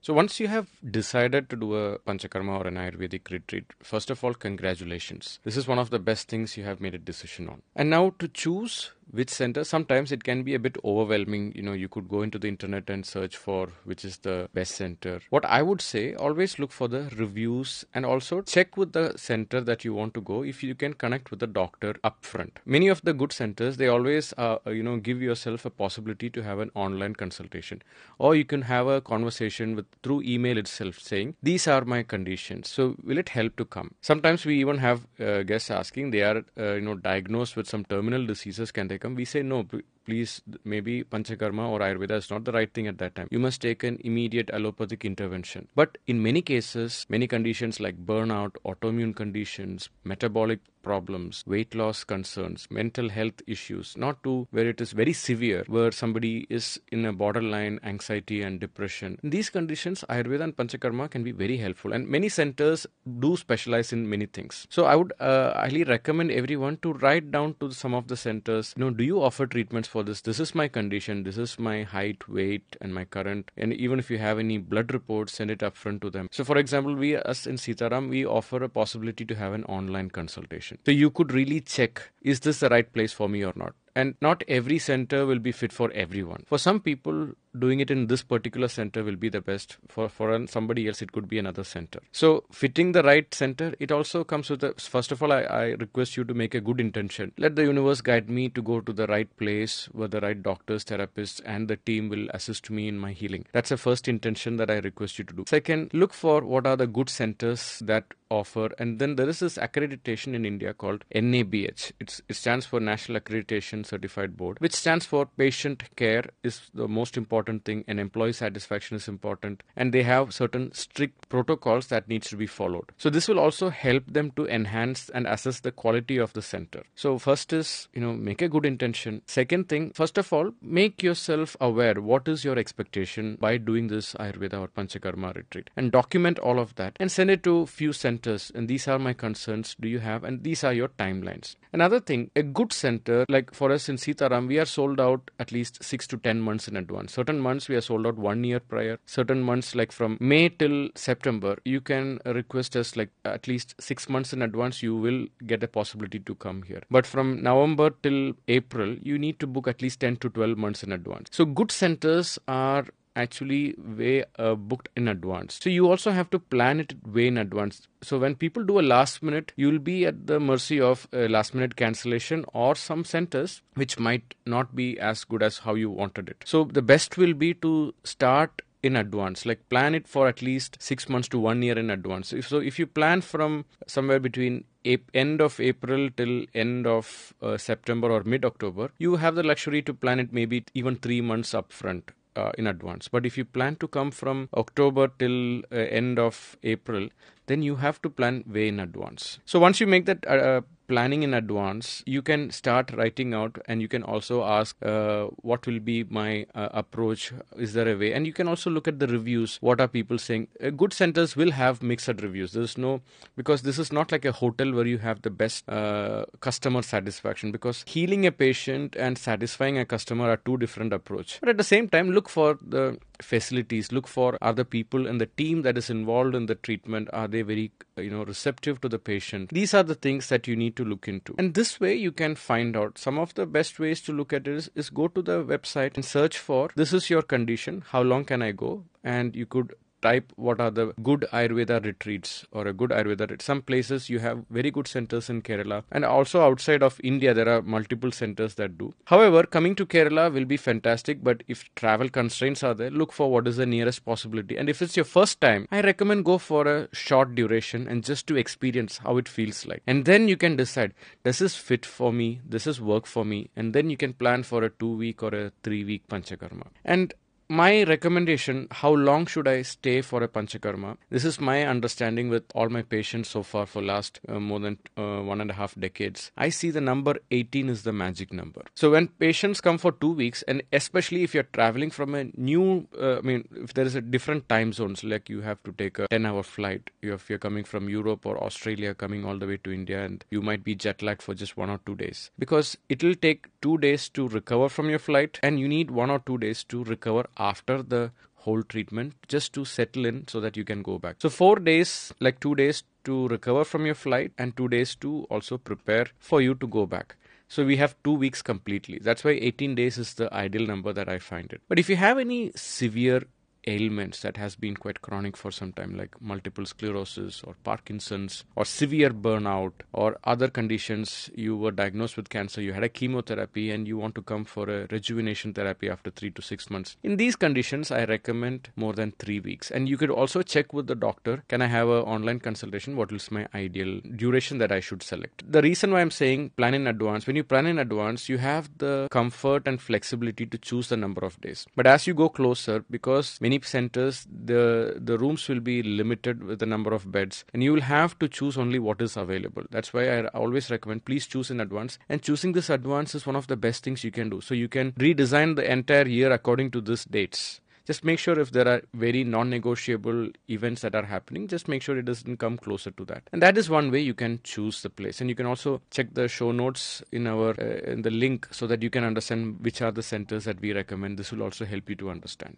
So once you have decided to do a Panchakarma or an Ayurvedic retreat, first of all, congratulations. This is one of the best things you have made a decision on. And now to choose which center, sometimes it can be a bit overwhelming. You could go into the internet and search for which is the best center. What I would say, always look for the reviews and also check with the center that you want to go if you can connect with the doctor upfront. Many of the good centers, they always give yourself a possibility to have an online consultation, or you can have a conversation with through email itself saying these are my conditions, so will it help to come. Sometimes we even have guests asking, they are diagnosed with some terminal diseases, can they come? We say no, please, maybe Panchakarma or Ayurveda is not the right thing at that time. You must take an immediate allopathic intervention. But in many cases, many conditions like burnout, autoimmune conditions, metabolic problems, weight loss concerns, mental health issues, not to where it is very severe, where somebody is in a borderline anxiety and depression. In these conditions, Ayurveda and Panchakarma can be very helpful, and many centers do specialize in many things. So I would highly recommend everyone to write down to some of the centers, do you offer treatments for this? This is my condition, this is my height, weight, and my current, and even if you have any blood reports, send it upfront to them. So for example, us in Sitaram, we offer a possibility to have an online consultation. So you could really check, is this the right place for me or not? And not every center will be fit for everyone. For some people, doing it in this particular center will be the best. For somebody else, it could be another center. So fitting the right center, it also comes with first of all, I request you to make a good intention. Let the universe guide me to go to the right place where the right doctors, therapists, and the team will assist me in my healing. That's the first intention that I request you to do. Second, look for what are the good centers that offer, and then there is this accreditation in India called NABH. It stands for National Accreditation Certified Board, which stands for patient care is the most important thing, and employee satisfaction is important, and they have certain strict protocols that needs to be followed. So this will also help them to enhance and assess the quality of the center. So first is, make a good intention. Second thing, first of all, make yourself aware what is your expectation by doing this Ayurveda or Panchakarma retreat, and document all of that and send it to few centers. And these are my concerns, do you have, and these are your timelines. Another thing, a good center, like for us in Sitaram, we are sold out at least 6 to 10 months in advance. Certain months we are sold out 1 year prior. Certain months, like from May till September, you can request us like at least 6 months in advance, you will get a possibility to come here. But from November till April, you need to book at least 10 to 12 months in advance. So good centers are actually way booked in advance. So you also have to plan it way in advance. So when people do a last minute, you'll be at the mercy of a last minute cancellation or some centers which might not be as good as how you wanted it. So the best will be to start in advance, like plan it for at least 6 months to 1 year in advance. So if you plan from somewhere between end of April till end of September or mid-October, you have the luxury to plan it maybe even 3 months upfront. In advance. But if you plan to come from October till end of April, then you have to plan way in advance. So once you make that planning in advance, you can start writing out, and you can also ask what will be my approach, is there a way, and you can also look at the reviews, what are people saying. Good centers will have mixed reviews. Because this is not like a hotel where you have the best customer satisfaction, because healing a patient and satisfying a customer are two different approaches. But at the same time, look for the facilities, look for are the people and the team that is involved in the treatment, are they very receptive to the patient. These are the things that you need to look into, and this way you can find out. Some of the best ways to look at it is go to the website and search for this is your condition, how long can I go, and you could type what are the good Ayurveda retreats or a good Ayurveda retreat. Some places you have very good centers in Kerala, and also outside of India there are multiple centers that do. However, coming to Kerala will be fantastic, but if travel constraints are there, look for what is the nearest possibility. And if it's your first time, I recommend go for a short duration and just to experience how it feels like. And then you can decide, does this fit for me, does this work for me, and then you can plan for a 2-week or a 3-week Panchakarma. And my recommendation, how long should I stay for a Panchakarma? This is my understanding with all my patients so far for last more than 1.5 decades. I see the number 18 is the magic number. So when patients come for 2 weeks, and especially if you're traveling from a new, if there is a different time zones, like you have to take a 10-hour flight. If you're coming from Europe or Australia, coming all the way to India, and you might be jet lagged for just 1 or 2 days. Because it will take 2 days to recover from your flight, and you need 1 or 2 days to recover after the whole treatment just to settle in so that you can go back. So 4 days, like 2 days to recover from your flight and 2 days to also prepare for you to go back. So we have 2 weeks completely. That's why 18 days is the ideal number that I find it. But if you have any severe ailments that has been quite chronic for some time, like multiple sclerosis or Parkinson's or severe burnout or other conditions, you were diagnosed with cancer, you had a chemotherapy and you want to come for a rejuvenation therapy after 3 to 6 months. In these conditions, I recommend more than 3 weeks. And you could also check with the doctor, can I have an online consultation? What is my ideal duration that I should select? The reason why I'm saying plan in advance, when you plan in advance, you have the comfort and flexibility to choose the number of days. But as you go closer, because many centers, the rooms will be limited with the number of beds and you will have to choose only what is available. That's why I always recommend please choose in advance, and choosing this advance is one of the best things you can do. So you can redesign the entire year according to these dates. Just make sure if there are very non-negotiable events that are happening, just make sure it doesn't come closer to that. And that is one way you can choose the place. And you can also check the show notes in the link so that you can understand which are the centers that we recommend. This will also help you to understand.